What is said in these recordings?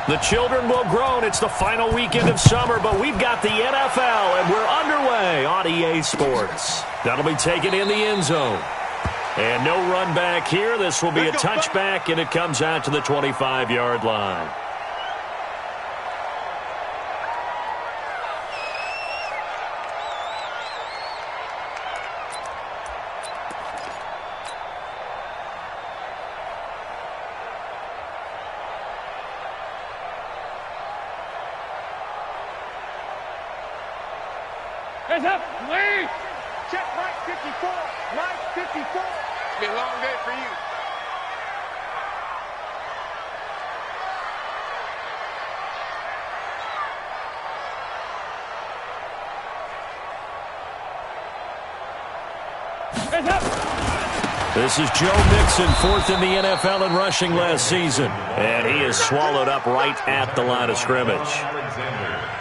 The children will groan. It's the final weekend of summer, but we've got the NFL, and we're underway on EA Sports. That'll be taken in the end zone. And no run back here. This will be a touchback, and it comes out to the 25-yard line. Hands up, lead! Check Mike 54. Mike 54. It's been a long day for you. Hands up! This is Joe Mixon, fourth in the NFL in rushing last season. And he is swallowed up right at the line of scrimmage.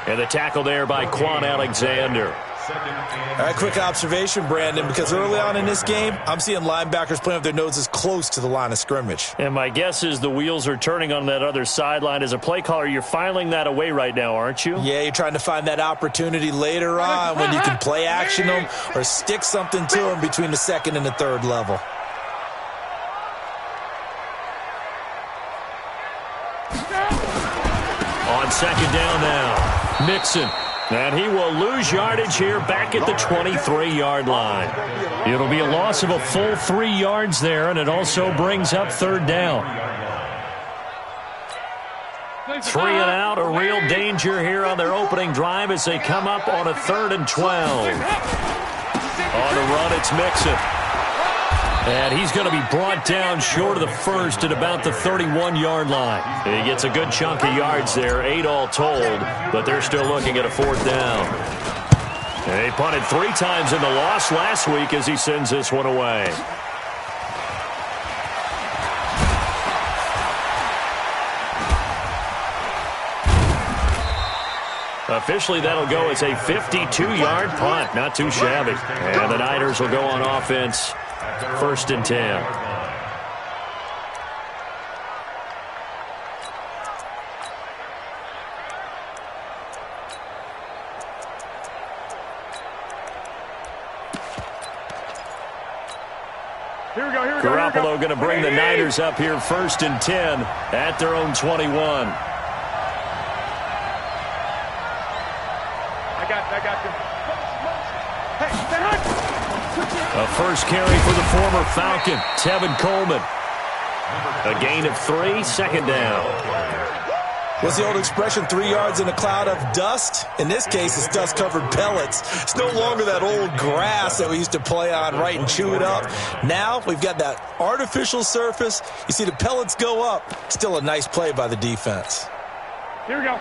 And the tackle there by Quan Alexander. All right, quick observation, Brandon, because early on in this game, I'm seeing linebackers playing with their noses close to the line of scrimmage. And my guess is the wheels are turning on that other sideline. As a play caller, you're filing that away right now, aren't you? Yeah, you're trying to find that opportunity later on when you can play action them or stick something to them between the second and the third level. On second down now, Mixon. And he will lose yardage here back at the 23-yard line. It'll be a loss of a full 3 yards there, and it also brings up third down. 3 and out, a real danger here on their opening drive as they come up on a 3rd and 12. On the run, it's Mixon. And he's going to be brought down short of the first at about the 31-yard line. He gets a good chunk of yards there, 8 all told, but they're still looking at a 4th down. And he punted 3 times in the loss last week as he sends this one away. Officially, that'll go as a 52-yard punt. Not too shabby. And the Niners will go on offense. 1st and 10. Garoppolo going to bring the Niners up here 1st and 10 at their own 21. I got them. A first carry for the former Falcon, Tevin Coleman. A gain of 3, 2nd down. What's the old expression, 3 yards in a cloud of dust? In this case, it's dust-covered pellets. It's no longer that old grass that we used to play on, right, and chew it up. Now we've got that artificial surface. You see the pellets go up. Still a nice play by the defense. Here we go.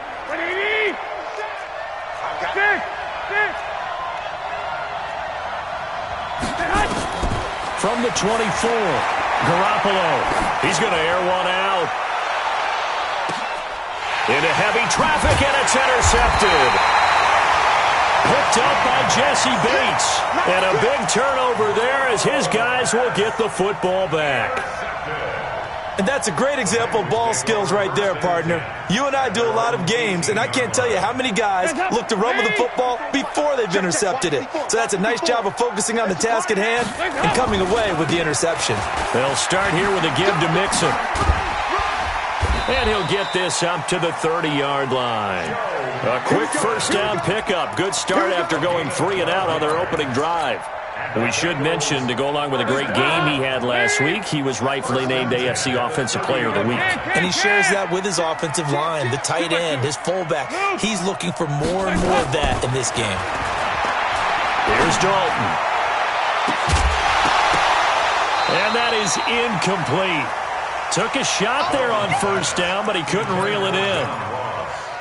From the 24, Garoppolo. He's going to air one out. Into heavy traffic, and it's intercepted. Picked up by Jesse Bates. And a big turnover there as his guys will get the football back. And that's a great example of ball skills right there, partner. You and I do a lot of games, and I can't tell you how many guys look to run with the football before they've intercepted it. So that's a nice job of focusing on the task at hand and coming away with the interception. They'll start here with a give to Mixon. And he'll get this up to the 30-yard line. A quick first down pickup. Good start after going 3 and out on their opening drive. We should mention, to go along with a great game he had last week, he was rightfully named AFC Offensive Player of the Week. And he shares that with his offensive line, the tight end, his fullback. He's looking for more and more of that in this game. Here's Dalton. And that is incomplete. Took a shot there on first down, but he couldn't reel it in.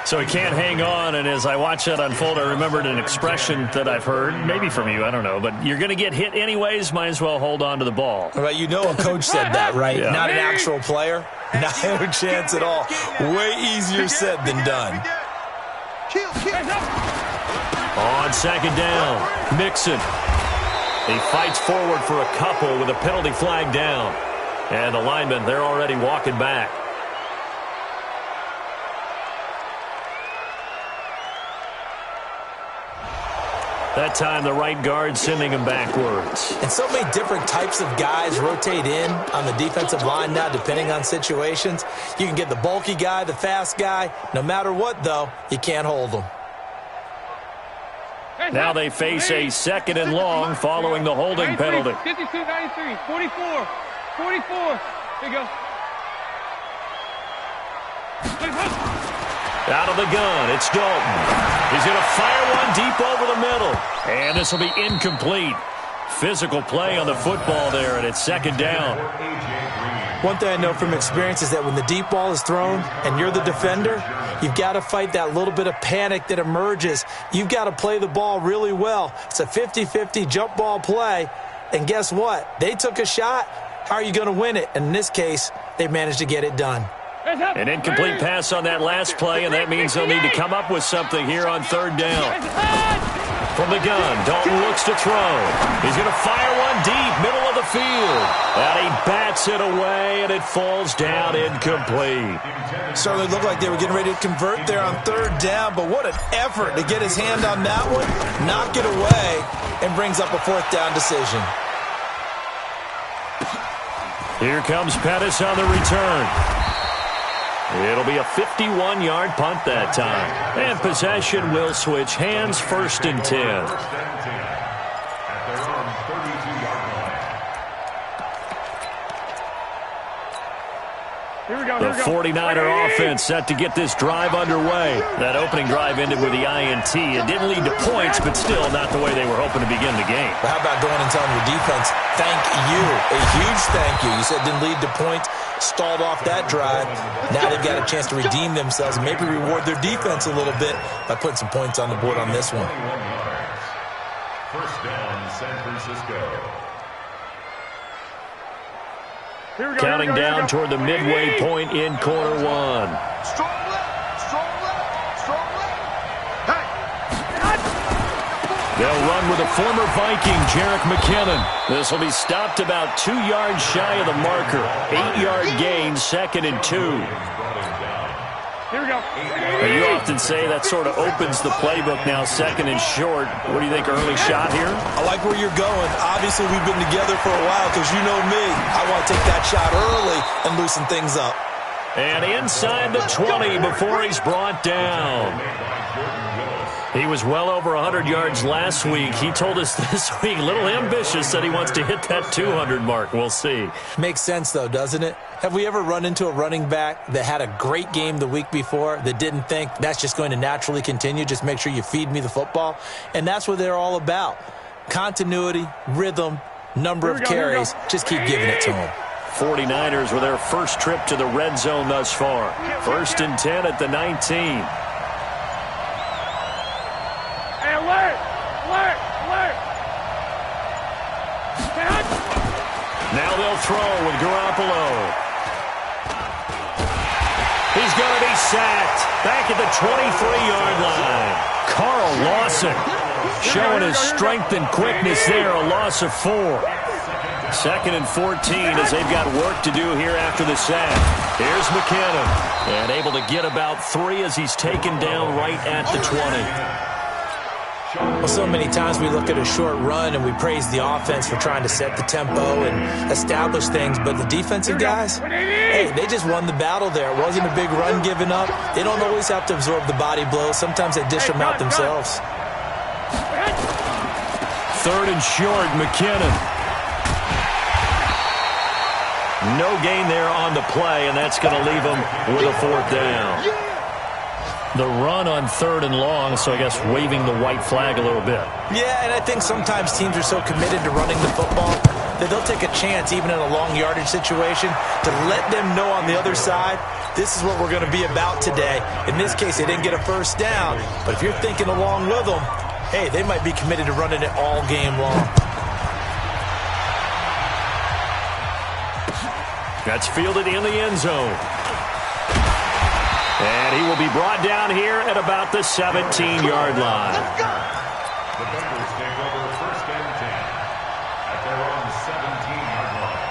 So he can't hang on, and as I watch that unfold, I remembered an expression that I've heard, maybe from you, I don't know, but you're going to get hit anyways, might as well hold on to the ball. Right, you know a coach said that, right? Yeah. Not an actual player. Not a chance at all. Way easier said than done. On second down, Mixon. He fights forward for a couple with a penalty flag down. And the linemen, they're already walking back. That time the right guard sending him backwards. And so many different types of guys rotate in on the defensive line now, depending on situations. You can get the bulky guy, the fast guy. No matter what, though, you can't hold them. Now they face a 2nd and long following the holding penalty. 52-93, 44, 44. There you go. Out of the gun, it's Dalton. He's going to fire one deep over the middle. And this will be incomplete. Physical play on the football there, and it's 2nd down. One thing I know from experience is that when the deep ball is thrown and you're the defender, you've got to fight that little bit of panic that emerges. You've got to play the ball really well. It's a 50-50 jump ball play. And guess what? They took a shot. How are you going to win it? And in this case, they managed to get it done. An incomplete pass on that last play, and that means they'll need to come up with something here on 3rd down. From the gun, Dalton looks to throw. He's going to fire one deep, middle of the field. And he bats it away, and it falls down incomplete. Certainly looked like they were getting ready to convert there on 3rd down, but what an effort to get his hand on that one, knock it away, and brings up a 4th down decision. Here comes Pettis on the return. It'll be a 51-yard punt that time. And possession will switch hands, 1st and 10. The 49er offense set to get this drive underway. That opening drive ended with the INT. It didn't lead to points, but still not the way they were hoping to begin the game. But how about going and telling your defense, thank you, a huge thank you. You said it didn't lead to points, stalled off that drive. Now they've got a chance to redeem themselves and maybe reward their defense a little bit by putting some points on the board on this one. 1st down, San Francisco. Counting down toward the midway point in quarter 1. Strong left, strong left, strong left. They'll run with a former Viking, Jerick McKinnon. This will be stopped about 2 yards shy of the marker. 8-yard gain, 2nd and 2. Here we go. You often say that sort of opens the playbook now, 2nd and short. What do you think, early shot here? I like where you're going. Obviously, we've been together for a while because you know me. I want to take that shot early and loosen things up. And inside the 20 before he's brought down. He was well over 100 yards last week. He told us this week, a little ambitious, that he wants to hit that 200 mark. We'll see. Makes sense, though, doesn't it? Have we ever run into a running back that had a great game the week before that didn't think that's just going to naturally continue? Just make sure you feed me the football. And that's what they're all about. Continuity, rhythm, number of carries. Just keep giving it to them. 49ers with their first trip to the red zone thus far. 1st and 10 at the 19. Now they'll throw with Garoppolo. He's going to be sacked back at the 23-yard line. Carl Lawson showing his strength and quickness there, a loss of 4. 2nd and 14 as they've got work to do here after the sack. Here's McKinnon, and able to get about 3 as he's taken down right at the 20. Well, so many times we look at a short run and we praise the offense for trying to set the tempo and establish things, but the defensive guys, hey, they just won the battle there. It wasn't a big run given up. They don't always have to absorb the body blows. Sometimes they dish them out themselves. 3rd and short, McKinnon. No gain there on the play, and that's going to leave them with a 4th down. The run on 3rd and long, so I guess waving the white flag a little bit. Yeah, and I think sometimes teams are so committed to running the football that they'll take a chance, even in a long yardage situation, to let them know on the other side, this is what we're going to be about today. In this case, they didn't get a 1st down, but if you're thinking along with them, hey, they might be committed to running it all game long. That's fielded in the end zone. And he will be brought down here at about the 17-yard line. The Bengals take over 1st and 10 at their own 17-yard line.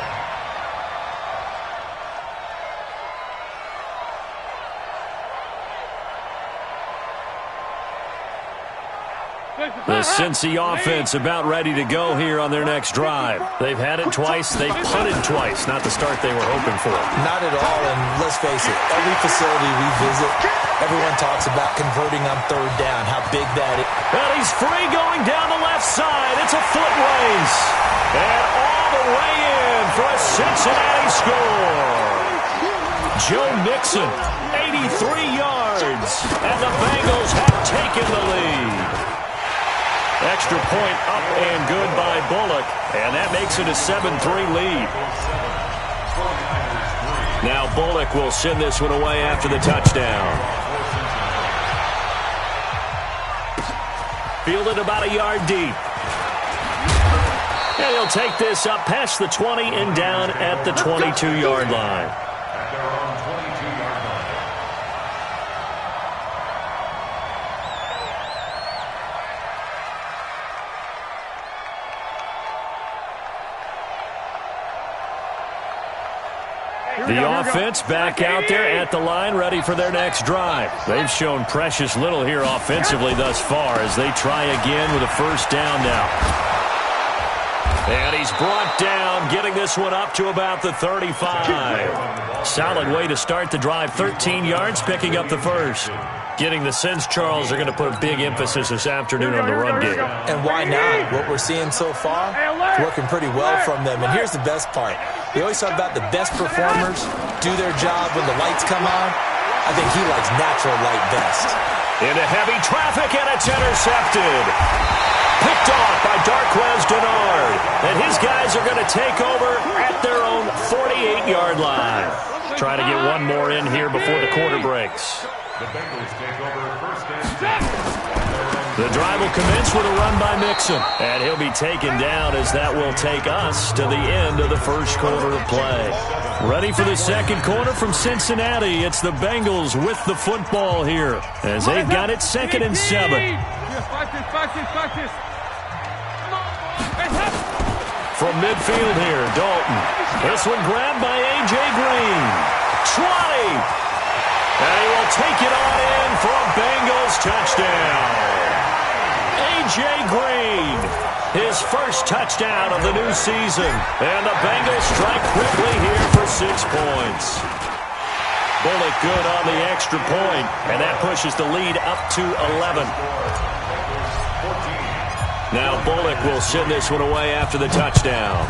The Cincy offense about ready to go here on their next drive. They've had it twice. They've punted twice. Not the start they were hoping for. Not at all, and let's face it, every facility we visit, everyone talks about converting on third down, how big that is. And he's free going down the left side. It's a foot race. And all the way in for a Cincinnati score. Joe Mixon, 83 yards, and the Bengals have taken the lead. Extra point up and good by Bullock, and that makes it a 7-3 lead. Now Bullock will send this one away after the touchdown. Fielded about a yard deep. And he'll take this up past the 20 and down at the 22-yard line. The offense back out there at the line, ready for their next drive. They've shown precious little here offensively thus far as they try again with a first down now. And he's brought down, getting this one up to about the 35. Solid way to start the drive, 13 yards, picking up the first. Getting the sense, Charles, are going to put a big emphasis this afternoon on the run game. And why not? What we're seeing so far is working pretty well from them. And here's the best part. We always talk about the best performers do their job when the lights come on. I think he likes natural light best. Into heavy traffic, and it's intercepted. Picked off by Darquez Denard. And his guys are going to take over at their own 48-yard line. Try to get one more in here before the quarter breaks. The Bengals take over first and 10. The drive will commence with a run by Mixon. And he'll be taken down as that will take us to the end of the first quarter of play. Ready for the second quarter from Cincinnati. It's the Bengals with the football here as they've got it 2nd and 7. From midfield here, Dalton. This one grabbed by A.J. Green. 20. And he will take it on in for a Bengals touchdown. A.J. Green, his first touchdown of the new season. And the Bengals strike quickly here for 6 points. Bullock good on the extra point, and that pushes the lead up to 11. Now Bullock will send this one away after the touchdown.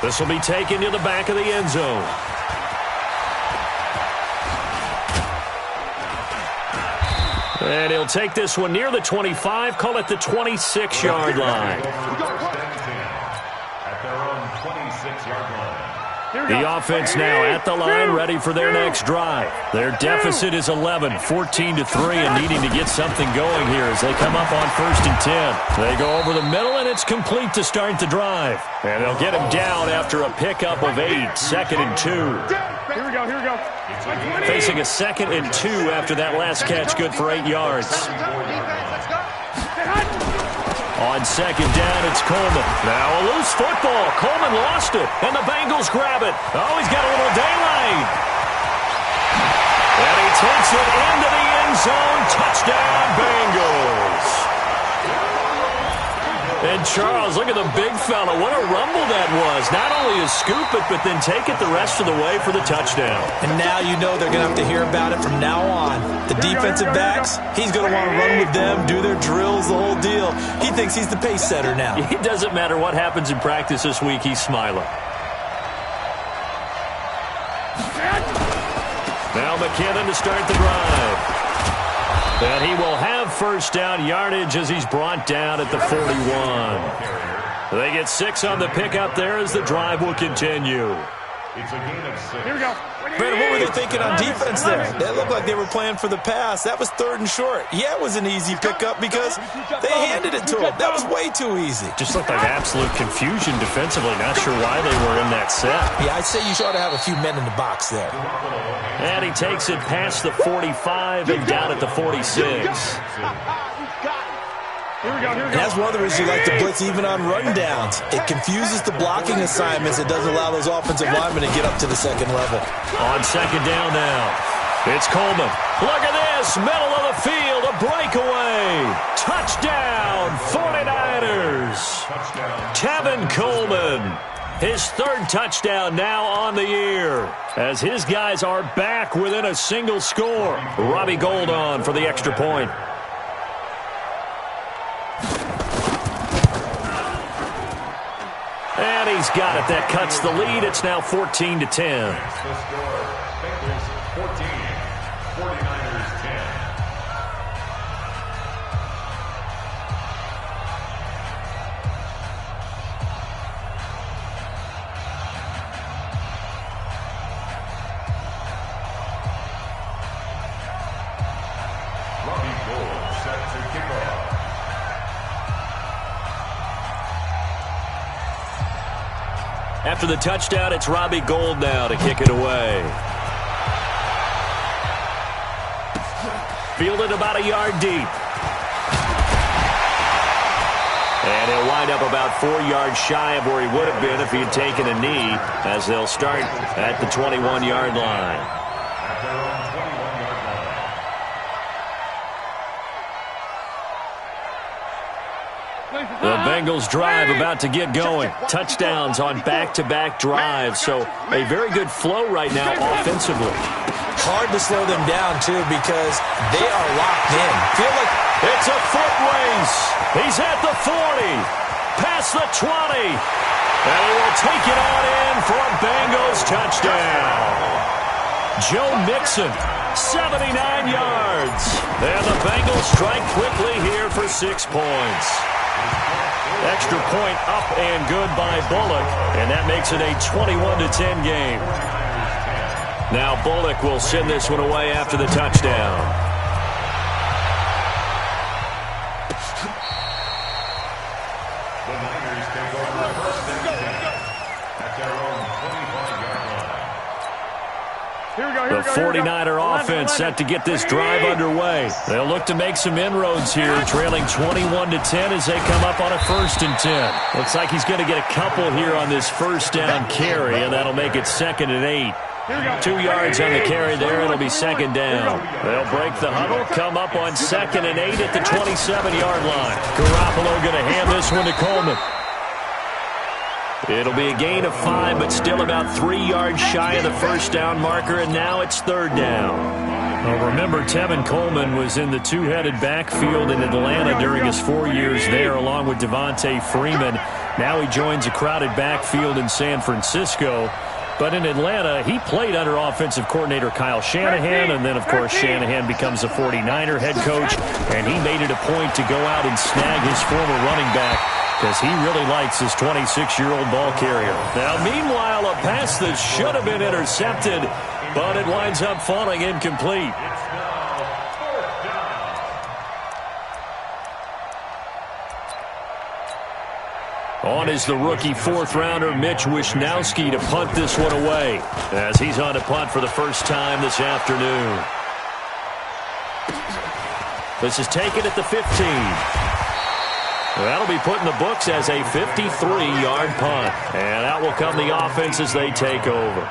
This will be taken to the back of the end zone. And he'll take this one near the 25, call it the 26-yard line. At their own 26-yard line. The offense now at the line, ready for their next drive. Their deficit is 11, 14-3, and needing to get something going here as they come up on 1st and 10. They go over the middle, and it's complete to start the drive. And they'll get him down after a pickup of 8, 2nd and 2. Here we go. Facing a 2nd and 2 after that last catch, good for 8 yards. On 2nd down, it's Coleman. Now a loose football. Coleman lost it, and the Bengals grab it. Oh, he's got a little daylight. And he takes it into the end zone. Touchdown, Bengals. And Charles, look at the big fella. What a rumble that was. Not only to scoop it, but then take it the rest of the way for the touchdown. And now you know they're going to have to hear about it from now on. The defensive backs, he's going to want to run with them, do their drills, the whole deal. He thinks he's the pace setter now. It doesn't matter what happens in practice this week, he's smiling. Now McKinnon to start the drive. And he will have first down yardage as he's brought down at the 41. They get 6 on the pickup there as the drive will continue. It's a gain of 6. Here we go. Brandon, what were they thinking on defense there? They looked like they were playing for the pass. That was 3rd and short. Yeah, it was an easy pickup because they handed it to him. That was way too easy. Just looked like absolute confusion defensively. Not sure why they were in that set. Yeah, I'd say you ought to have a few men in the box there. And he takes it past the 45 and down at the 46. And that's one of the reasons you like to blitz even on rundowns. It confuses the blocking assignments. It doesn't allow those offensive linemen to get up to the second level. On 2nd down now. It's Coleman. Look at this. Middle of the field. A breakaway. Touchdown, 49ers. Tevin Coleman. His third touchdown now on the year, as his guys are back within a single score. Robbie Gould on for the extra point. And he's got it. That cuts the lead. It's now 14-10. The score, Bengals 14, 49ers 10. After the touchdown, it's Robbie Gould now to kick it away. Fielded about a yard deep. And he'll wind up about 4 yards shy of where he would have been if he had taken a knee, as they'll start at the 21-yard line. The Bengals drive about to get going. Touchdowns on back-to-back drives, so a very good flow right now offensively. Hard to slow them down, too, because they are locked in. Feel like it's a foot race. He's at the 40, past the 20, and he will take it on in for a Bengals touchdown. Joe Mixon, 79 yards. And the Bengals strike quickly here for 6 points. Extra point up and good by Bullock, and that makes it a 21-10 game. Now Bullock will send this one away after the touchdown. The Niners take over first and 10 at their own 25-yard line. The 49er offense set to get this drive underway. They'll look to make some inroads here, trailing 21-10 as they come up on a 1st and 10. Looks like he's going to get a couple here on this first down carry, and that'll make it 2nd and 8. 2 yards on the carry there. It'll be 2nd down. They'll break the huddle, come up on 2nd and 8 at the 27-yard line. Garoppolo going to hand this one to Coleman. It'll be a gain of 5, but still about 3 yards shy of the first down marker, and now it's 3rd down. Well, remember, Tevin Coleman was in the two-headed backfield in Atlanta during his 4 years there, along with Devontae Freeman. Now he joins a crowded backfield in San Francisco. But in Atlanta, he played under offensive coordinator Kyle Shanahan, and then, of course, Shanahan becomes a 49er head coach, and he made it a point to go out and snag his former running back because he really likes his 26-year-old ball carrier. Now, meanwhile, a pass that should have been intercepted, but it winds up falling incomplete. On is the rookie 4th-rounder Mitch Wishnowsky to punt this one away, as he's on to punt for the first time this afternoon. This is taken at the 15. That'll be put in the books as a 53-yard punt, and out will come the offense as they take over.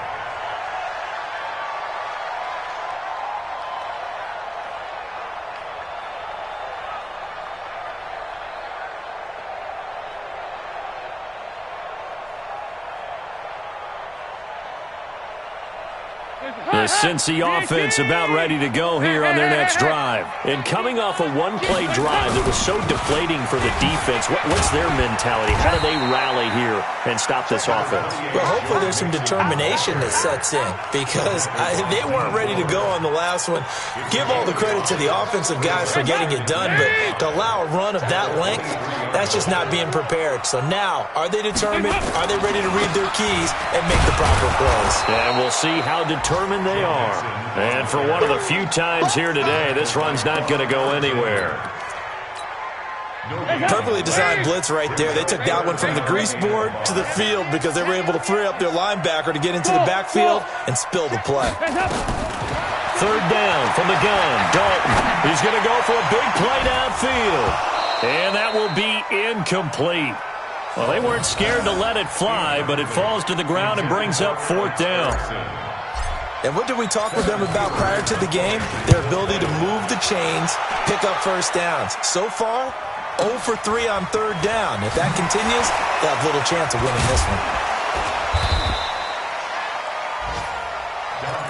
The Cincy offense about ready to go here on their next drive. And coming off a one-play drive that was so deflating for the defense, what's their mentality? How do they rally here and stop this offense? Well, hopefully there's some determination that sets in, because they weren't ready to go on the last one. Give all the credit to the offensive guys for getting it done, but to allow a run of that length, that's just not being prepared. So now, are they determined? Are they ready to read their keys and make the proper plays? And we'll see how determined they are. And for one of the few times here today, this run's not going to go anywhere. Perfectly designed blitz right there. They took that one from the grease board to the field because they were able to free up their linebacker to get into the backfield and spill the play. 3rd down from the gun. Dalton. He's going to go for a big play downfield. And that will be incomplete. Well, they weren't scared to let it fly, but it falls to the ground and brings up 4th down. And what did we talk with them about prior to the game? Their ability to move the chains, pick up first downs. So far, 0 for 3 on third down. If that continues, they'll have little chance of winning this one.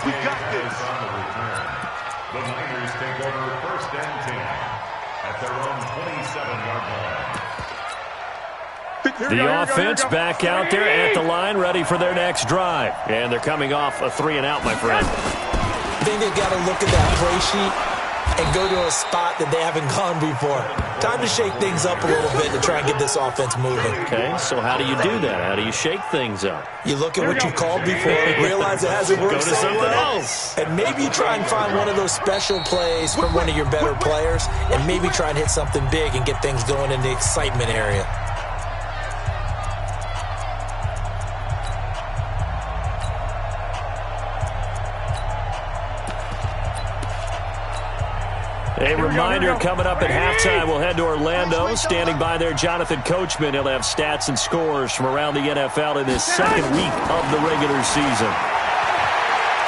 We got this. On the return. The Niners take over first and 10 at their own 27-yard line. The offense back out there at the line, ready for their next drive. And they're coming off a 3-and-out, my friend. I think they've got to look at that play sheet and go to a spot that they haven't gone before. Time to shake things up a little bit to try and get this offense moving. Okay, so how do you do that? How do you shake things up? You look at what you've called before, realize it hasn't worked so well, and maybe you try and find one of those special plays from one of your better players, and maybe try and hit something big and get things going in the excitement area. A reminder coming up at halftime, we'll head to Orlando. Standing by there, Jonathan Coachman. He'll have stats and scores from around the NFL in his second week of the regular season.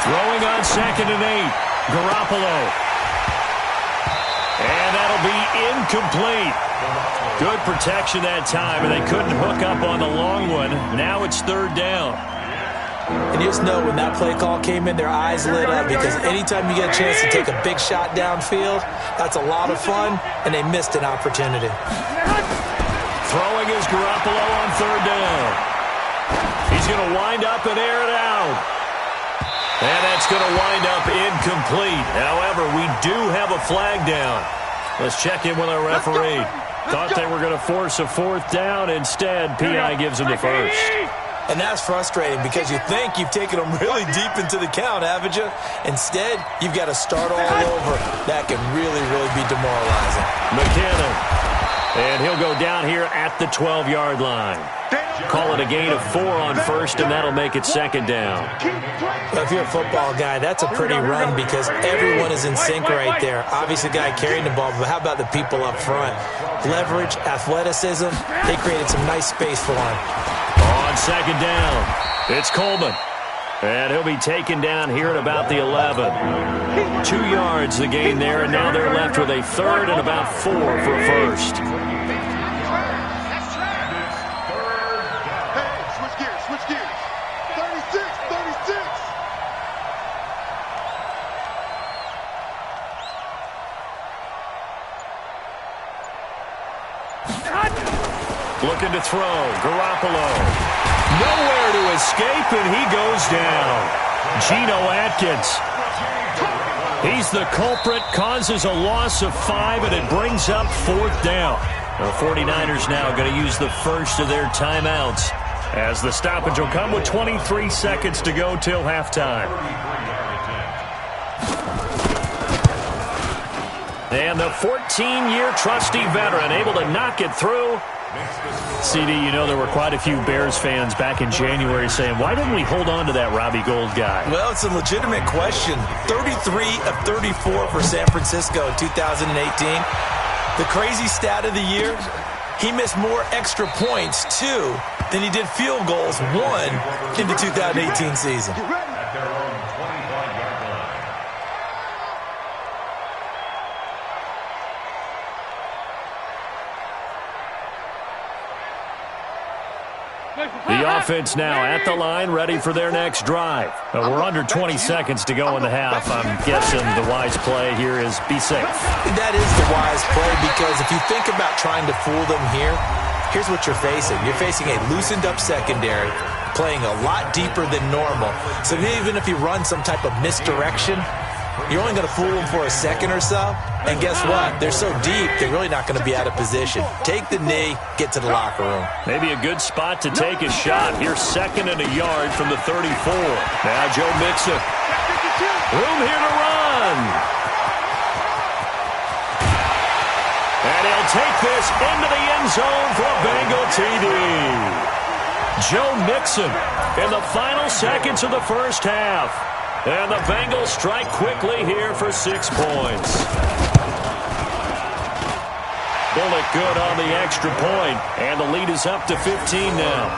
Throwing on 2nd and 8, Garoppolo. And that'll be incomplete. Good protection that time, and they couldn't hook up on the long one. Now it's 3rd down. And you just know when that play call came in, their eyes lit up, because anytime you get a chance to take a big shot downfield, that's a lot of fun, and they missed an opportunity. Throwing is Garoppolo on 3rd down. He's going to wind up and air it out. And that's going to wind up incomplete. However, we do have a flag down. Let's check in with our referee. Thought they were going to force a 4th down. Instead, P.I. gives them the first. And that's frustrating because you think you've taken them really deep into the count, haven't you? Instead, you've got to start all over. That can really, really be demoralizing. McKinnon. And he'll go down here at the 12-yard line. Call it a gain of 4 on 1st, and that'll make it 2nd down. Well, if you're a football guy, that's a pretty run because everyone is in sync right there. Obviously, the guy carrying the ball, but how about the people up front? Leverage, athleticism, they created some nice space for him. On 2nd down, it's Coleman. And he'll be taken down here at about the 11. 2 yards the gain there, and now they're left with a 3rd and about 4 for a first. Switch gears. 36. Looking to throw, Garoppolo. Nowhere to escape, and he goes down. Geno Atkins. He's the culprit, causes a loss of 5, and it brings up 4th down. The 49ers now going to use the first of their timeouts, as the stoppage will come with 23 seconds to go till halftime. And the 14-year trusty veteran able to knock it through. CD, you know there were quite a few Bears fans back in January saying, why didn't we hold on to that Robbie Gould guy? Well, it's a legitimate question. 33 of 34 for San Francisco in 2018. The crazy stat of the year, he missed more extra points, 2, than he did field goals, 1, in the 2018 season. At their own 25-yard line. The offense now at the line, ready for their next drive. We're under 20 seconds to go in the half. I'm guessing the wise play here is be safe. That is the wise play, because if you think about trying to fool them here, here's what you're facing. You're facing a loosened up secondary, playing a lot deeper than normal. So even if you run some type of misdirection, you're only going to fool them for a second or so. And guess what? They're so deep, they're really not going to be out of position. Take the knee, get to the locker room. Maybe a good spot to take a shot. Here's 2nd and a yard from the 34. Now Joe Mixon. Room here to run. And he'll take this into the end zone for a Bengal TD. Joe Mixon in the final seconds of the first half. And the Bengals strike quickly here for 6 points. Bullock good on the extra point, and the lead is up to 15 now.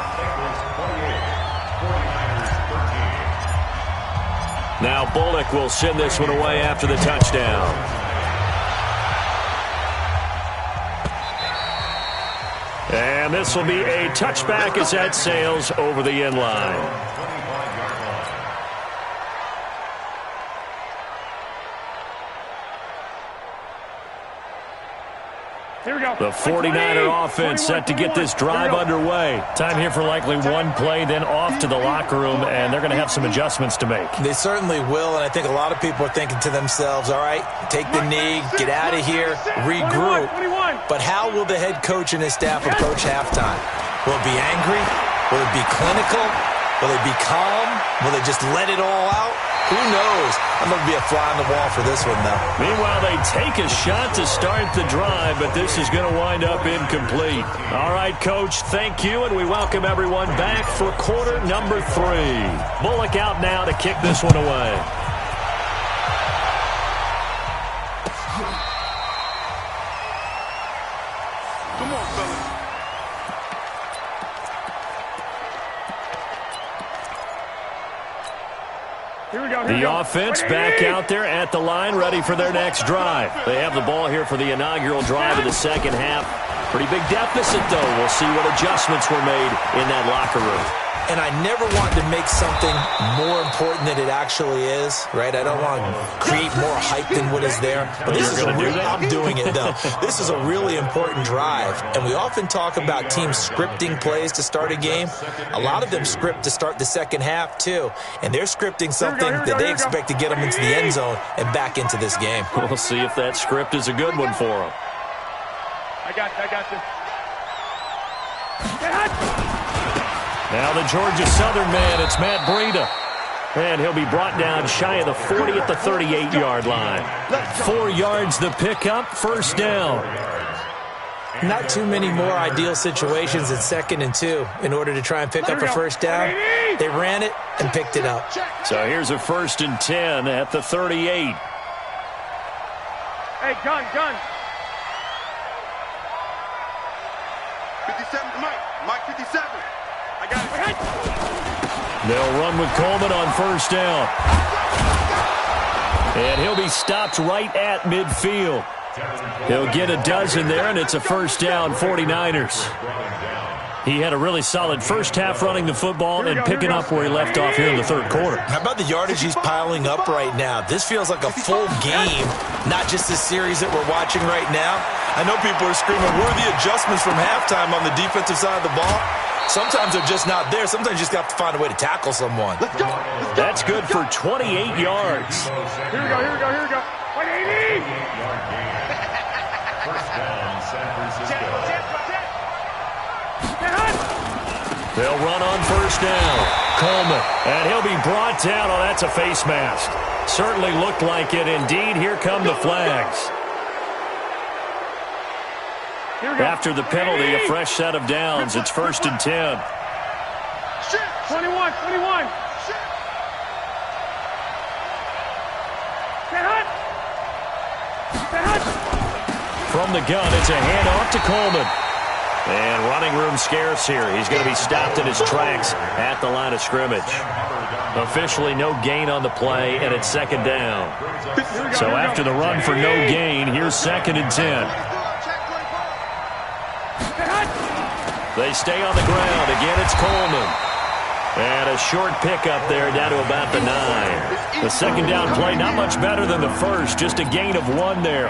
Now Bullock will send this one away after the touchdown. And this will be a touchback as that sails over the end line. The 49er offense set to get this drive underway. Time here for likely one play, then off to the locker room, and they're going to have some adjustments to make. They certainly will, and I think a lot of people are thinking to themselves, all right, take the knee, get out of here, regroup. But how will the head coach and his staff approach halftime? Will it be angry? Will it be clinical? Will it be calm? Will they just let it all out? Who knows? I'm going to be a fly on the wall for this one, though. Meanwhile, they take a shot to start the drive, but this is going to wind up incomplete. All right, Coach, thank you, and we welcome everyone back for quarter number 3. Bullock out now to kick this one away. Come on, fellas. The offense back out there at the line, ready for their next drive. They have the ball here for the inaugural drive of the second half. Pretty big deficit, though. We'll see what adjustments were made in that locker room. And I never want to make something more important than it actually is, right? I don't want to create more hype than what is there. But this is I'm doing it, though. This is a really important drive. And we often talk about teams scripting plays to start a game. A lot of them script to start the second half, too. And they're scripting something that they expect to get them into the end zone and back into this game. We'll see if that script is a good one for them. I got you. Now the Georgia Southern man, it's Matt Breida. And he'll be brought down shy of the 40 at the 38-yard line. 4 yards the pickup, first down. Not too many more ideal situations in 2nd and 2 in order to try and pick up a first down. They ran it and picked it up. So here's a 1st and 10 at the 38. Hey, gun. 57 to Mike 57. I got it. They'll run with Coleman on first down. And he'll be stopped right at midfield. He'll get a dozen there, and it's a first down, 49ers. He had a really solid first half running the football and picking up where he left off here in the third quarter. How about the yardage he's piling up right now? This feels like a full game, not just this series that we're watching right now. I know people are screaming, where are the adjustments from halftime on the defensive side of the ball? Sometimes they're just not there. Sometimes you just have to find a way to tackle someone. Let's go. That's good for 28 yards. Here we go. 180. First down, San Francisco. They'll run on first down. Coleman, and he'll be brought down. Oh, that's a face mask. Certainly looked like it. Indeed, here come the flags. After the penalty, a fresh set of downs. It's 1st and 10. 21. From the gun, it's a handoff to Coleman. And running room scarce here. He's going to be stopped in his tracks at the line of scrimmage. Officially no gain on the play, and it's 2nd down. So after the run for no gain, here's 2nd and 10. They stay on the ground. Again, it's Coleman. And a short pickup there down to about the 9. The 2nd down play, not much better than the first. Just a gain of 1 there.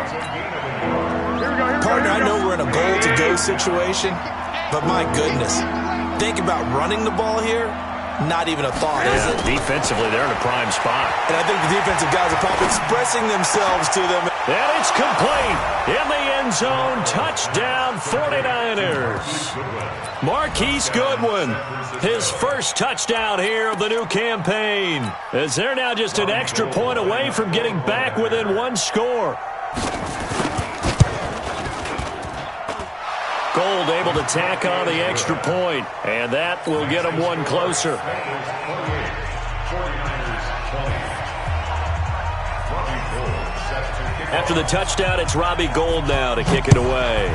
Partner, I know we're in a goal-to-go situation, but my goodness. Think about running the ball here. Not even a thought, is it? Defensively, they're in a prime spot. And I think the defensive guys are probably expressing themselves to them. And it's complete. In the end zone, touchdown 49ers. Marquise Goodwin, his first touchdown here of the new campaign. As they're now just an extra point away from getting back within 1 score. Gold able to tack on the extra point, and that will get them 1 closer. After the touchdown, it's Robbie Gould now to kick it away.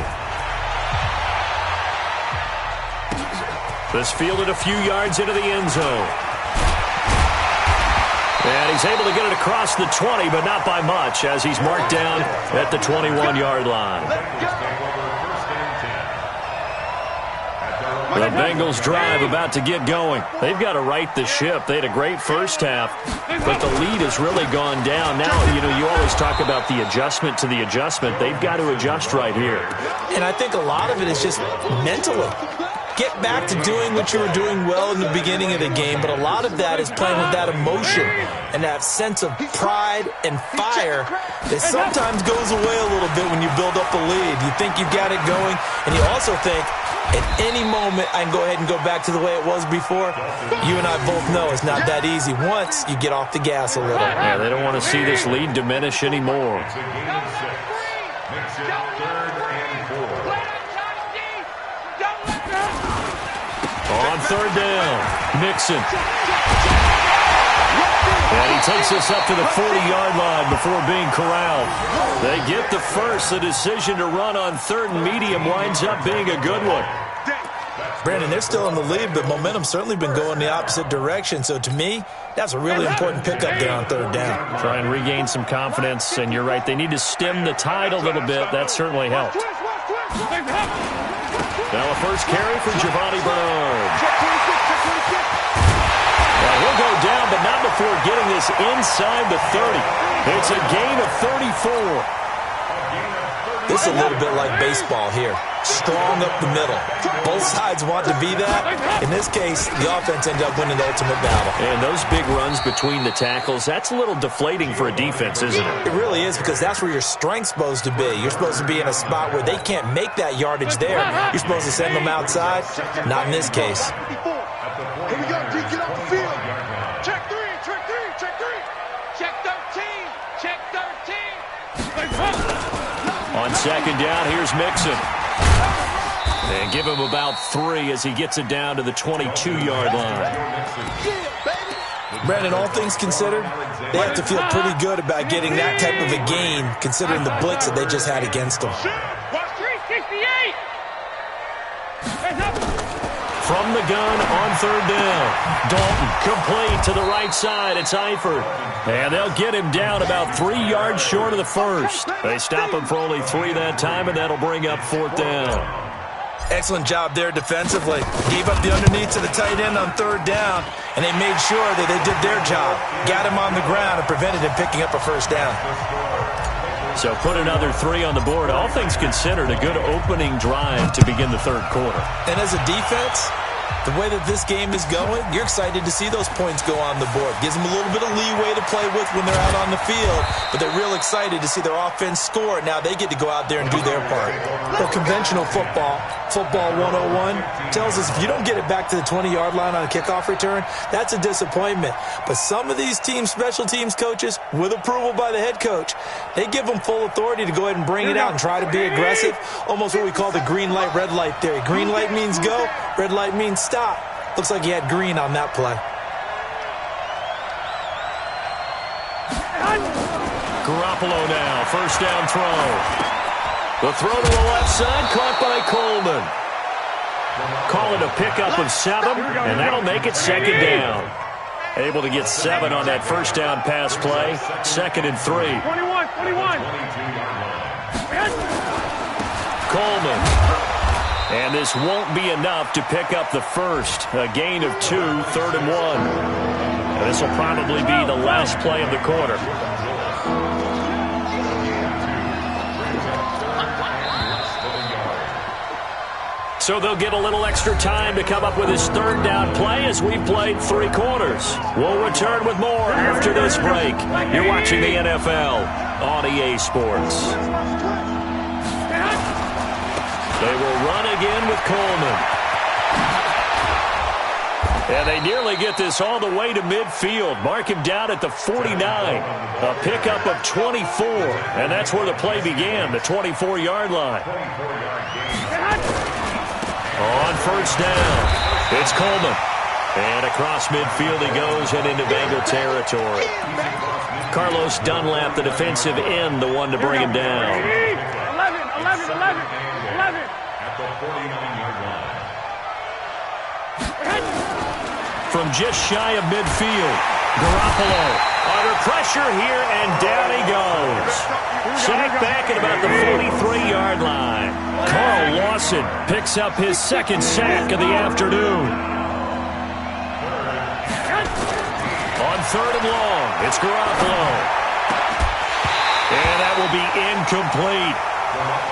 This fielded a few yards into the end zone. And And he's able to get it across the 20, but not by much, as he's marked down at the 21-yard line. The Bengals drive about to get going. They've got to right the ship. They had a great first half, but the lead has really gone down. Now, you always talk about the adjustment to the adjustment. They've got to adjust right here. And I think a lot of it is just mentally. Get back to doing what you were doing well in the beginning of the game, but a lot of that is playing with that emotion and that sense of pride and fire that sometimes goes away a little bit when you build up a lead. You think you've got it going, and you also think, at any moment, I can go ahead and go back to the way it was before. You and I both know it's not that easy once you get off the gas a little. Yeah, they don't want to see this lead diminish anymore. On third down, Mixon. And he takes us up to the 40-yard line before being corralled. They get the first. The decision to run on third and medium winds up being a good one. Brandon, they're still in the lead, but momentum's certainly been going the opposite direction. So to me, that's a really important pickup there on third down. Try and regain some confidence, and you're right. They need to stem the tide a little bit. That certainly helped. Now a first carry for Giovanni Bernard. Well, he'll go down, but not before getting this inside the 30. It's a gain of 34. This is a little bit like baseball here. Strong up the middle. Both sides want to be that. In this case, the offense ended up winning the ultimate battle. And those big runs between the tackles, that's a little deflating for a defense, isn't it? It really is, because that's where your strength's supposed to be. You're supposed to be in a spot where they can't make that yardage there. You're supposed to send them outside. Not in this case. Here we go, D. Get off the field. Check three, check three, check three. Check 13, check 13. On second down, here's Mixon. And give him about 3 as he gets it down to the 22-yard line. Brandon, all things considered, they have to feel pretty good about getting that type of a gain, considering the blitz that they just had against them. 368. From the gun on third down. Dalton complete to the right side. It's Eifert. And they'll get him down about 3 yards short of the first. They stop him for only 3 that time, and that'll bring up fourth down. Excellent job there defensively. Gave up the underneath to the tight end on third down, and they made sure that they did their job. Got him on the ground and prevented him picking up a first down. So put another 3 on the board. All things considered, a good opening drive to begin the third quarter. And as a defense, the way that this game is going, you're excited to see those points go on the board. Gives them a little bit of leeway to play with when they're out on the field, but they're real excited to see their offense score. Now they get to go out there and do their part. Well, conventional football 101, tells us if you don't get it back to the 20-yard line on a kickoff return, that's a disappointment. But some of these teams, special teams coaches, with approval by the head coach, they give them full authority to go ahead and bring it out and try to be aggressive. Almost what we call the green light, red light theory. Green light means go, red light means stop. Looks like he had green on that play. Garoppolo now, first down throw. The throw to the left side, caught by Coleman. Call it a pickup of 7, and that'll make it second down. Able to get 7 on that first down pass play. Second and 3. 21. Coleman. And this won't be enough to pick up the first. A gain of 2, third and 1. And this will probably be the last play of the quarter. So they'll get a little extra time to come up with his third down play as we've played 3 quarters. We'll return with more after this break. You're watching the NFL on EA Sports. They will run again with Coleman. And they nearly get this all the way to midfield. Mark him down at the 49. A pickup of 24. And that's where the play began, the 24-yard line. On first down, it's Coleman. And across midfield he goes and into Bengal territory. Carlos Dunlap, the defensive end, the one to bring him down. 11. At the 49-yard line. From just shy of midfield, Garoppolo under pressure here, and down he goes. Sacked back at about the 43-yard line. Carl Lawson picks up his second sack of the afternoon. On third and long, it's Garoppolo. And that will be incomplete.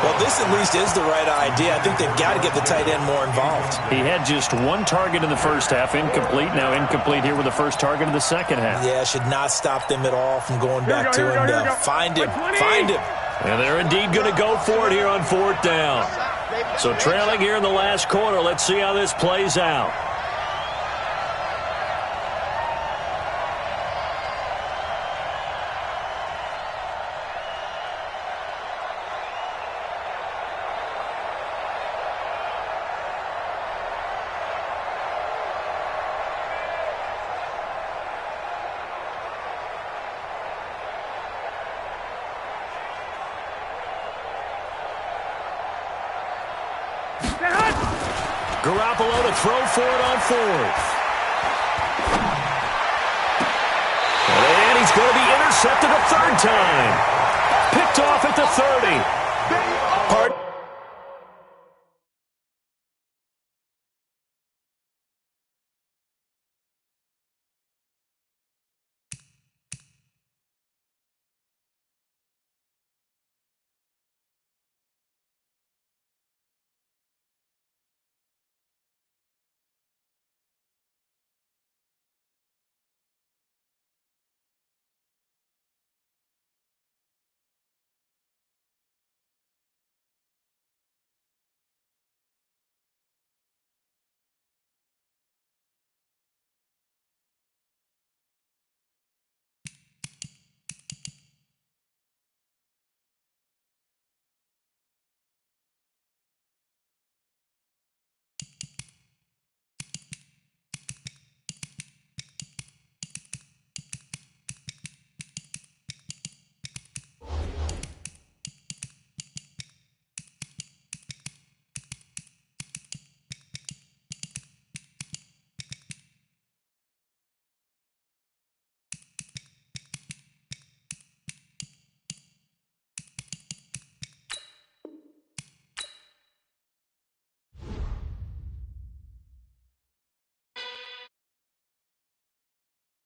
Well, this at least is the right idea. I think they've got to get the tight end more involved. He had just one target in the first half, incomplete. Now incomplete here with the first target of the second half. Yeah, should not stop them at all from going back to him. Find him. Find him. And they're indeed going to go for it here on fourth down. So trailing here in the last quarter. Let's see how this plays out. Garoppolo to throw for it on fourth. And he's going to be intercepted a third time. Picked off at the 30.